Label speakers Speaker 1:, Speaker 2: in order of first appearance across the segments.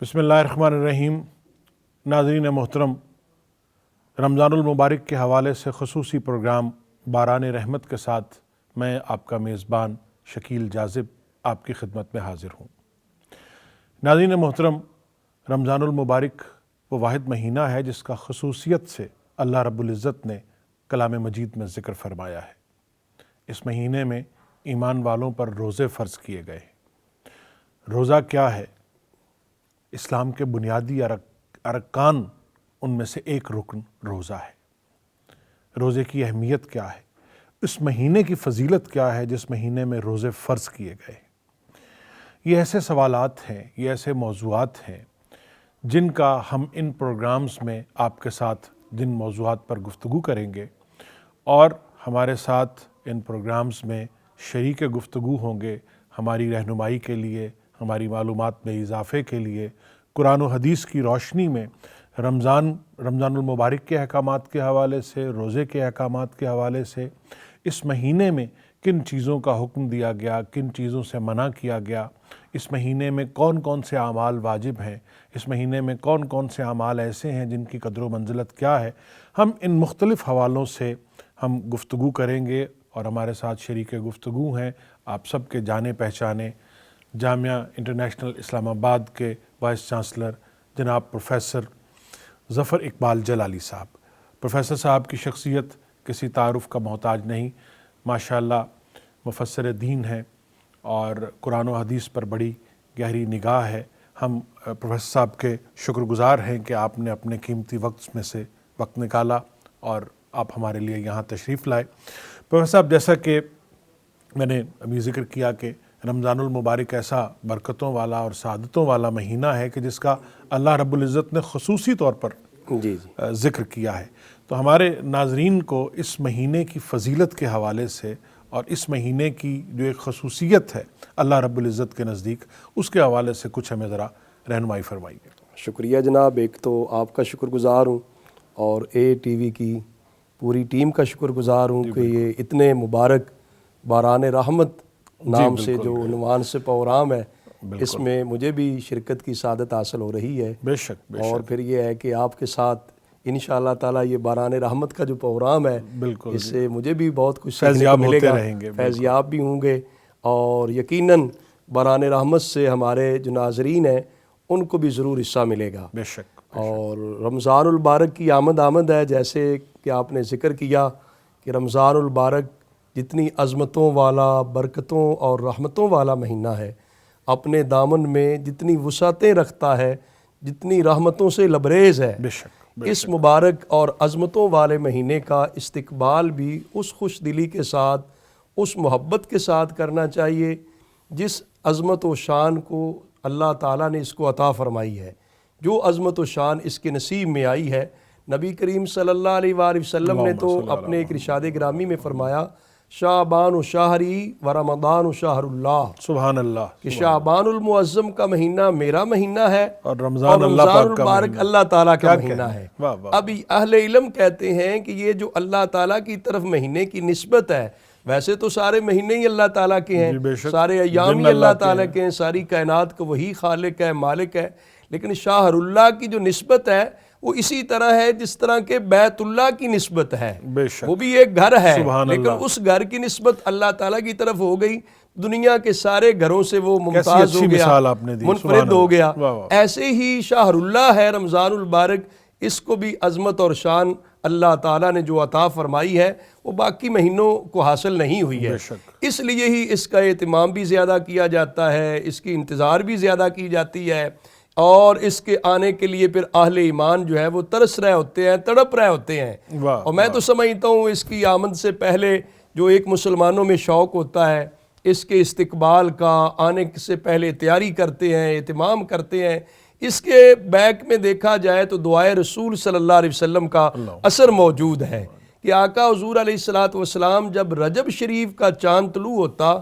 Speaker 1: بسم اللہ الرحمن الرحیم۔ ناظرین محترم، رمضان المبارک کے حوالے سے خصوصی پروگرام باران رحمت کے ساتھ میں آپ کا میزبان شکیل جاذب آپ کی خدمت میں حاضر ہوں۔ ناظرین محترم، رمضان المبارک وہ واحد مہینہ ہے جس کا خصوصیت سے اللہ رب العزت نے کلام مجید میں ذکر فرمایا ہے۔ اس مہینے میں ایمان والوں پر روزے فرض کیے گئے ہیں۔ روزہ کیا ہے؟ اسلام کے بنیادی ارکان ان میں سے ایک رکن روزہ ہے۔ روزے کی اہمیت کیا ہے؟ اس مہینے کی فضیلت کیا ہے جس مہینے میں روزے فرض کیے گئے؟ یہ ایسے سوالات ہیں، یہ ایسے موضوعات ہیں جن کا ہم ان پروگرامز میں آپ کے ساتھ جن موضوعات پر گفتگو کریں گے، اور ہمارے ساتھ ان پروگرامز میں شریک گفتگو ہوں گے ہماری رہنمائی کے لیے، ہماری معلومات میں اضافے کے لیے، قرآن و حدیث کی روشنی میں رمضان المبارک کے احکامات کے حوالے سے، روزے کے احکامات کے حوالے سے، اس مہینے میں کن چیزوں کا حکم دیا گیا، کن چیزوں سے منع کیا گیا، اس مہینے میں کون کون سے اعمال واجب ہیں، اس مہینے میں کون کون سے اعمال ایسے ہیں جن کی قدر و منزلت کیا ہے، ہم ان مختلف حوالوں سے ہم گفتگو کریں گے۔ اور ہمارے ساتھ شریک گفتگو ہیں آپ سب کے جانے پہچانے جامعہ انٹرنیشنل اسلام آباد کے وائس چانسلر جناب پروفیسر ظفر اقبال جلالی صاحب۔ پروفیسر صاحب کی شخصیت کسی تعارف کا محتاج نہیں، ماشاءاللہ مفسر دین ہیں اور قرآن و حدیث پر بڑی گہری نگاہ ہے۔ ہم پروفیسر صاحب کے شکر گزار ہیں کہ آپ نے اپنے قیمتی وقت میں سے وقت نکالا اور آپ ہمارے لیے یہاں تشریف لائے۔ پروفیسر صاحب، جیسا کہ میں نے ابھی ذکر کیا کہ رمضان المبارک ایسا برکتوں والا اور سعادتوں والا مہینہ ہے کہ جس کا اللہ رب العزت نے خصوصی طور پر ذکر کیا ہے، تو ہمارے ناظرین کو اس مہینے کی فضیلت کے حوالے سے اور اس مہینے کی جو ایک خصوصیت ہے اللہ رب العزت کے نزدیک، اس کے حوالے سے کچھ ہمیں ذرا رہنمائی فرمائیے۔
Speaker 2: شکریہ جناب، ایک تو آپ کا شکر گزار ہوں اور اے ٹی وی کی پوری ٹیم کا شکر گزار ہوں کہ یہ اتنے مبارک باران رحمت نام سے جو عنوان سے پروگرام ہے، اس میں مجھے بھی شرکت کی سعادت حاصل ہو رہی ہے۔
Speaker 1: بے شک
Speaker 2: اور پھر یہ ہے کہ آپ کے ساتھ انشاءاللہ تعالیٰ یہ باران رحمت کا جو پروگرام ہے، اس سے مجھے بھی بہت کچھ سیکھنے کو ملے گا، فیضیاب بھی ہوں گے، اور یقیناً باران رحمت سے ہمارے جو ناظرین ہیں ان کو بھی ضرور حصہ ملے گا۔
Speaker 1: بے شک۔
Speaker 2: اور رمضان المبارک کی آمد ہے، جیسے کہ آپ نے ذکر کیا کہ رمضان المبارک جتنی عظمتوں والا، برکتوں اور رحمتوں والا مہینہ ہے، اپنے دامن میں جتنی وسعتیں رکھتا ہے، جتنی رحمتوں سے لبریز ہے، اس مبارک اور عظمتوں والے مہینے کا استقبال بھی اس خوش دلی کے ساتھ، اس محبت کے ساتھ کرنا چاہیے جس عظمت و شان کو اللہ تعالیٰ نے اس کو عطا فرمائی ہے۔ جو عظمت و شان اس کے نصیب میں آئی ہے، نبی کریم صلی اللہ علیہ وآلہ وسلم نے تو اپنے ایک ارشاد گرامی میں فرمایا، شعبان و شہری و رمضان و شہر اللہ، سبحان اللہ، کہ شعبان المعظم کا مہینہ میرا مہینہ ہے اور رمضان المبارک اللہ تعالیٰ کا مہینہ ہے۔ اب اہل علم کہتے ہیں کہ یہ جو اللہ تعالیٰ کی طرف مہینے کی نسبت ہے، ویسے تو سارے مہینے ہی اللہ تعالیٰ کے ہیں، سارے ایام ہی اللہ تعالیٰ کے ہیں، ساری کائنات کو وہی خالق ہے، مالک ہے، لیکن شہر اللہ کی جو نسبت ہے وہ اسی طرح ہے جس طرح کہ بیت اللہ کی نسبت ہے، وہ بھی ایک گھر ہے، لیکن اس گھر کی نسبت اللہ تعالیٰ کی طرف ہو گئی، دنیا کے سارے گھروں سے وہ ممتاز ہو گیا، منفرد ہو گیا۔ ایسے ہی شہر اللہ ہے رمضان المبارک، اس کو بھی عظمت اور شان اللہ تعالیٰ نے جو عطا فرمائی ہے وہ باقی مہینوں کو حاصل نہیں ہوئی ہے، اس لیے ہی اس کا اہتمام بھی زیادہ کیا جاتا ہے، اس کی انتظار بھی زیادہ کی جاتی ہے، اور اس کے آنے کے لیے پھر اہل ایمان جو ہے وہ ترس رہے ہوتے ہیں، تڑپ رہے ہوتے ہیں۔ اور میں تو سمجھتا ہوں اس کی آمد سے پہلے جو ایک مسلمانوں میں شوق ہوتا ہے، اس کے استقبال کا، آنے سے پہلے تیاری کرتے ہیں، اہتمام کرتے ہیں، اس کے بیک میں دیکھا جائے تو دعائے رسول صلی اللہ علیہ وسلم کا اثر موجود ہے کہ آقا حضور علیہ السلام جب رجب شریف کا چاند طلوع ہوتا،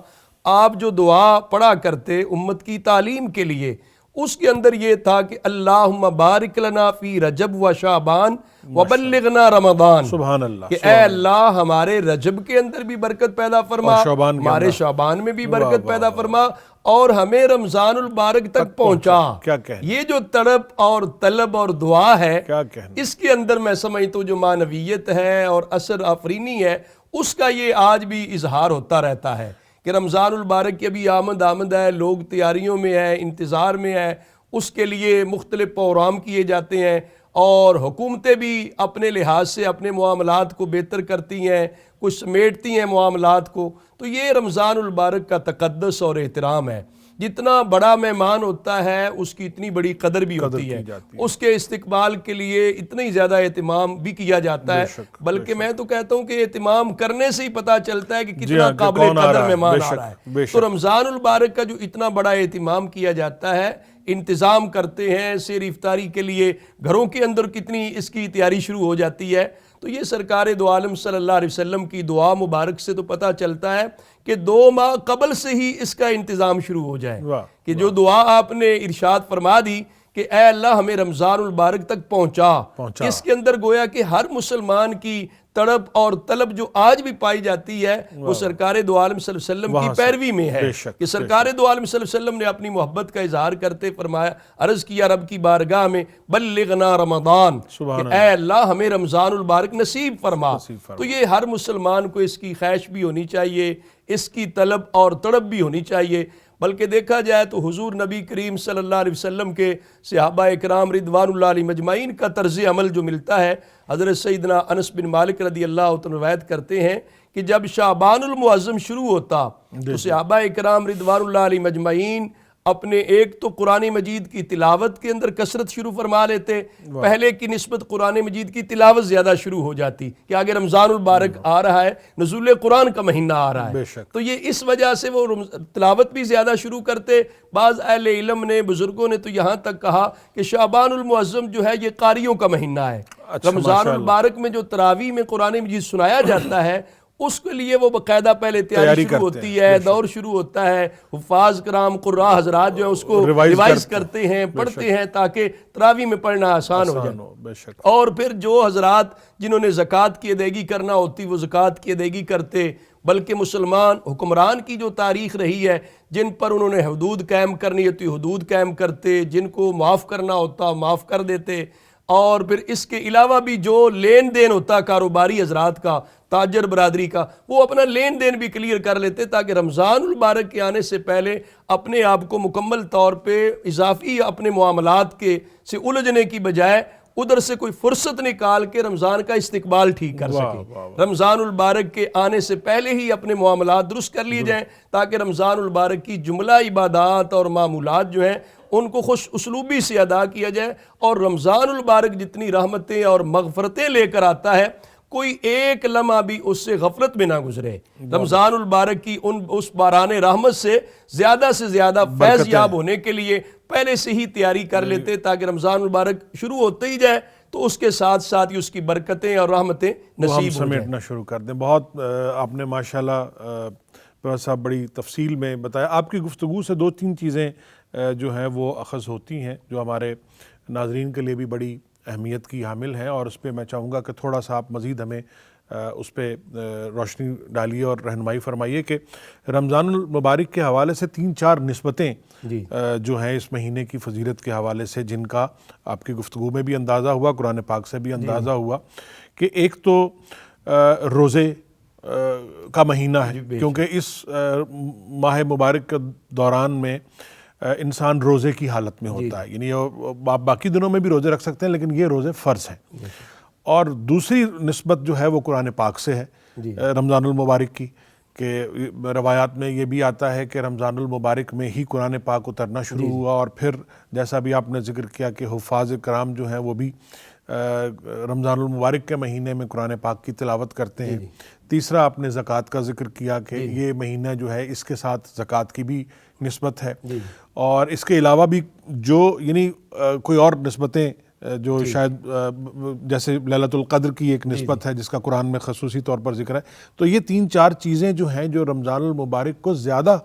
Speaker 2: آپ جو دعا پڑھا کرتے امت کی تعلیم کے لیے، اس کے اندر یہ تھا کہ اللہم بارک لنا فی رجب و شعبان وبلغنا رمضان،
Speaker 1: سبحان اللہ،
Speaker 2: کہ اے اللہ ہمارے رجب کے اندر بھی برکت پیدا فرما،
Speaker 1: اور شعبان کے
Speaker 2: ہمارے
Speaker 1: اندر
Speaker 2: شعبان میں بھی برکت پیدا فرما، اور ہمیں رمضان المبارک تک پہنچا۔
Speaker 1: کیا کہنا،
Speaker 2: یہ جو تڑپ اور طلب اور دعا ہے،
Speaker 1: کیا کہنا،
Speaker 2: اس کے اندر میں سمجھتا ہوں جو معنویت ہے اور اثر آفرینی ہے، اس کا یہ آج بھی اظہار ہوتا رہتا ہے کہ رمضان المبارک کی ابھی آمد ہے، لوگ تیاریوں میں ہیں، انتظار میں ہیں، اس کے لیے مختلف پروگرام کیے جاتے ہیں، اور حکومتیں بھی اپنے لحاظ سے اپنے معاملات کو بہتر کرتی ہیں، کچھ سمیٹتی ہیں معاملات کو۔ تو یہ رمضان المبارک کا تقدس اور احترام ہے، جتنا بڑا مہمان ہوتا ہے اس کی اتنی بڑی قدر بھی ہوتی ہے، اس کے استقبال کے لیے اتنی زیادہ اہتمام بھی کیا جاتا ہے، بلکہ میں تو کہتا ہوں کہ اہتمام کرنے سے ہی پتہ چلتا ہے کہ کتنا قابل قدر مہمان آ رہا ہے۔ تو رمضان المبارک کا جو اتنا بڑا اہتمام کیا جاتا ہے، انتظام کرتے ہیں سیر افطاری کے لیے، گھروں کے اندر کتنی اس کی تیاری شروع ہو جاتی ہے، تو یہ سرکار دو عالم صلی اللہ علیہ وسلم کی دعا مبارک سے تو پتہ چلتا ہے کہ 2 ماہ قبل سے ہی اس کا انتظام شروع ہو جائے، کہ جو دعا آپ نے ارشاد فرما دی کہ اے اللہ ہمیں رمضان المبارک تک پہنچا، اس کے اندر گویا کہ ہر مسلمان کی تڑپ اور طلب جو آج بھی پائی جاتی ہے وہ سرکار دو عالم صلی اللہ علیہ وسلم کی پیروی میں ہے، کہ سرکار دو عالم صلی اللہ علیہ وسلم نے اپنی محبت کا اظہار کرتے فرمایا، عرض کیا رب کی بارگاہ میں بلغنا رمضان، کہ اے اللہ ہمیں رمضان المبارک نصیب فرما۔ تو یہ ہر مسلمان کو اس کی خواہش بھی ہونی چاہیے، اس کی طلب اور تڑپ بھی ہونی چاہیے، بلکہ دیکھا جائے تو حضور نبی کریم صلی اللہ علیہ وسلم کے صحابہ اکرام رضوان اللہ علیہ مجمعین کا طرز عمل جو ملتا ہے، حضرت سیدنا انس بن مالک رضی اللہ عنہ روایت کرتے ہیں کہ جب شعبان المعظم شروع ہوتا تو صحابہ اکرام رضوان اللہ علیہ مجمعین اپنے ایک تو قرآن مجید کی تلاوت کے اندر کثرت شروع فرما لیتے، پہلے کی نسبت قرآن مجید کی تلاوت زیادہ شروع ہو جاتی کہ آگے رمضان المبارک آ رہا ہے، نزول قرآن کا مہینہ آ رہا ہے، تو یہ اس وجہ سے وہ تلاوت بھی زیادہ شروع کرتے۔ بعض اہل علم نے، بزرگوں نے تو یہاں تک کہا کہ شعبان المعظم جو ہے یہ قاریوں کا مہینہ ہے، رمضان المبارک میں جو تراویح میں قرآن مجید سنایا جاتا ہے اس کے لیے وہ باقاعدہ پہلے تیاری شروع ہوتی ہے، دور شروع ہوتا ہے، حفاظ کرام قراء حضرات جو ہیں اس کو ریوائز کرتے ہیں، پڑھتے ہیں تاکہ تراویح میں پڑھنا آسان ہو جائے، اور پھر جو حضرات جنہوں نے زکوٰۃ کی ادائیگی کرنا ہوتی وہ زکوٰۃ کی ادائیگی کرتے، بلکہ مسلمان حکمران کی جو تاریخ رہی ہے جن پر انہوں نے حدود قائم کرنی ہوتی حدود قائم کرتے، جن کو معاف کرنا ہوتا معاف کر دیتے، اور پھر اس کے علاوہ بھی جو لین دین ہوتا کاروباری حضرات کا، تاجر برادری کا، وہ اپنا لین دین بھی کلیئر کر لیتے تاکہ رمضان المبارک کے آنے سے پہلے اپنے آپ کو مکمل طور پہ اضافی اپنے معاملات کے سے الجھنے کی بجائے ادھر سے کوئی فرصت نکال کے رمضان کا استقبال ٹھیک کر سکے، رمضان المبارک کے آنے سے پہلے ہی اپنے معاملات درست کر لیے جائیں تاکہ رمضان المبارک کی جملہ عبادات اور معمولات جو ہیں ان کو خوش اسلوبی سے ادا کیا جائے، اور رمضان المبارک جتنی رحمتیں اور مغفرتیں لے کر آتا ہے کوئی ایک لمحہ بھی اس سے غفلت میں نہ گزرے، رمضان المبارک کی اس باران رحمت سے زیادہ فیض یاب ہونے کے لیے پہلے سے ہی تیاری کر لیتے تاکہ رمضان المبارک شروع ہوتے ہی جائے تو اس کے ساتھ ساتھ ہی اس کی برکتیں اور رحمتیں نصیب ہو جائیں،
Speaker 1: سمیٹنا شروع کر دیں۔ بہت آپ نے ماشاءاللہ پروفیسر صاحب بڑی تفصیل میں بتایا۔ آپ کی گفتگو سے 2-3 چیزیں جو ہیں وہ اخذ ہوتی ہیں جو ہمارے ناظرین کے لیے بھی بڑی اہمیت کی حامل ہیں، اور اس پہ میں چاہوں گا کہ تھوڑا سا آپ مزید ہمیں اس پہ روشنی ڈالیے اور رہنمائی فرمائیے کہ رمضان المبارک کے حوالے سے 3-4 نسبتیں جو ہیں اس مہینے کی فضیلت کے حوالے سے جن کا آپ کی گفتگو میں بھی اندازہ ہوا، قرآن پاک سے بھی اندازہ ہوا، کہ ایک تو روزے کا مہینہ ہے، کیونکہ اس ماہ مبارک کے دوران میں انسان روزے کی حالت میں ہوتا ہے، یعنی آپ باقی دنوں میں بھی روزے رکھ سکتے ہیں لیکن یہ روزے فرض ہیں۔ اور دوسری نسبت جو ہے وہ قرآن پاک سے ہے رمضان المبارک کی، کہ روایات میں یہ بھی آتا ہے کہ رمضان المبارک میں ہی قرآن پاک اترنا شروع ہوا، اور پھر جیسا بھی آپ نے ذکر کیا کہ حفاظ کرام جو ہیں وہ بھی رمضان المبارک کے مہینے میں قرآن پاک کی تلاوت کرتے ہیں۔ تیسرا آپ نے زکوٰۃ کا ذکر کیا کہ یہ مہینہ جو ہے اس کے ساتھ زکوٰۃ کی بھی نسبت ہے، اور اس کے علاوہ بھی جو یعنی کوئی اور نسبتیں جو شاید جیسے لیلۃ القدر کی ایک نسبت ہے جس کا قرآن میں خصوصی طور پر ذکر ہے، تو یہ 3-4 چیزیں جو ہیں جو رمضان المبارک کو زیادہ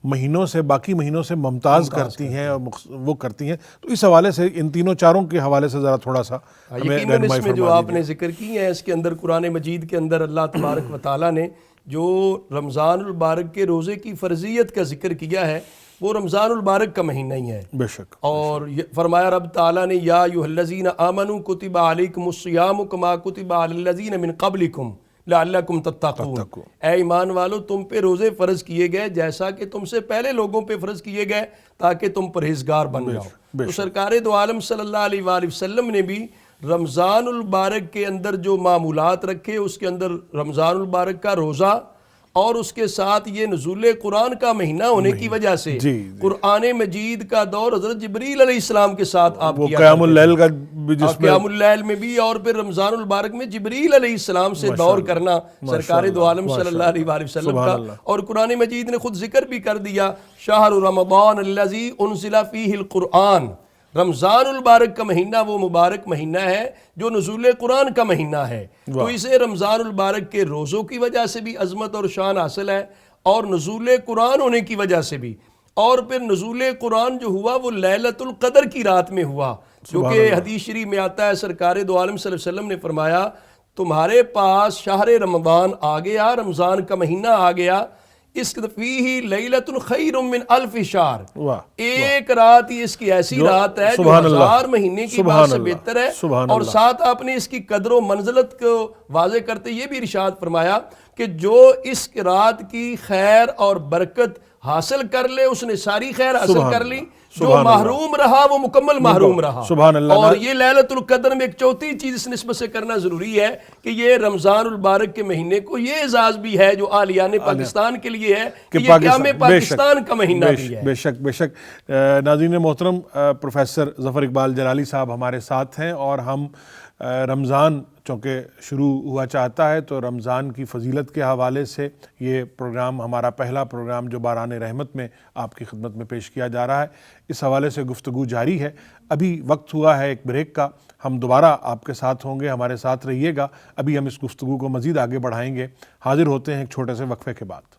Speaker 1: مہینوں سے باقی مہینوں سے ممتاز کرتی ہیں اور وہ کرتی ہیں، تو اس حوالے سے ان تینوں چاروں کے حوالے سے ذرا تھوڑا سا ہمیں
Speaker 2: یقیناً
Speaker 1: رہنمائی
Speaker 2: اس میں جو
Speaker 1: فرما
Speaker 2: آپ نے ذکر کی ہے، اس کے اندر قرآن مجید کے اندر اللہ تبارک و تعالیٰ نے جو رمضان المبارک کے روزے کی فرضیت کا ذکر کیا ہے وہ رمضان المبارک کا مہینہ ہی ہے۔
Speaker 1: بے شک
Speaker 2: اور فرمایا رب تعالیٰ نے یا ایھا الذین آمنوا کتب علیکم الصیام کما کتب علی الذین من قبلکم لعلکم تتقون، اے ایمان والو تم پہ روزے فرض کیے گئے جیسا کہ تم سے پہلے لوگوں پہ فرض کیے گئے تاکہ تم پرہیزگار بن جاؤ۔ تو سرکار دو عالم صلی اللہ علیہ وآلہ وسلم نے بھی رمضان المبارک کے اندر جو معمولات رکھے، اس کے اندر رمضان المبارک کا روزہ اور اس کے ساتھ یہ نزول قرآن کا مہینہ ہونے کی وجہ سے قرآن مجید کا دور حضرت جبریل علیہ السلام کے ساتھ آپ کیا
Speaker 1: قیام اللیل کا بھی جس میں
Speaker 2: قیام اللیل میں بھی، اور پھر رمضان المبارک میں جبریل علیہ السلام سے دور کرنا سرکار دو عالم صلی اللہ علیہ وآلہ وسلم کا۔ اور قرآن مجید نے خود ذکر بھی کر دیا شہر رمضان الذی انزل فیہ القرآن، رمضان المبارک کا مہینہ وہ مبارک مہینہ ہے جو نزول قرآن کا مہینہ ہے۔ تو اسے رمضان المبارک کے روزوں کی وجہ سے بھی عظمت اور شان حاصل ہے، اور نزول قرآن ہونے کی وجہ سے بھی، اور پھر نزول قرآن جو ہوا وہ لیلۃ القدر کی رات میں ہوا، جو کہ حدیث شریف میں آتا ہے سرکار دو عالم صلی اللہ علیہ وسلم نے فرمایا تمہارے پاس شہر رمضان آ گیا، رمضان کا مہینہ آ گیا، اس فیہ لیلۃ خیر من الف شہر، ایک رات ہی اس کی ایسی رات ہے جو ہزار مہینے کی بات سے بہتر ہے۔ اور ساتھ آپ نے اس کی قدر و منزلت کو واضح کرتے یہ بھی ارشاد فرمایا کہ جو اس رات کی خیر اور برکت حاصل کر لے اس نے ساری خیر حاصل کر لی، جو محروم رہا وہ مکمل محروم رہا۔ اور یہ لیلۃ القدر میں ایک چوتھی چیز اس نسبت سے کرنا ضروری ہے کہ یہ رمضان المبارک کے مہینے کو یہ اعزاز بھی ہے جو آلیان پاکستان کے لیے ہے کہ یہ قیام پاکستان کا مہینہ بھی ہے۔
Speaker 1: بے شک بے شک۔ ناظرین محترم، پروفیسر ظفر اقبال جلالی صاحب ہمارے ساتھ ہیں، اور ہم رمضان چونکہ شروع ہوا چاہتا ہے تو رمضان کی فضیلت کے حوالے سے یہ پروگرام ہمارا پہلا پروگرام جو باران رحمت میں آپ کی خدمت میں پیش کیا جا رہا ہے، اس حوالے سے گفتگو جاری ہے۔ ابھی وقت ہوا ہے ایک بریک کا، ہم دوبارہ آپ کے ساتھ ہوں گے، ہمارے ساتھ رہیے گا۔ ابھی ہم اس گفتگو کو مزید آگے بڑھائیں گے، حاضر ہوتے ہیں ایک چھوٹے سے وقفے کے بعد۔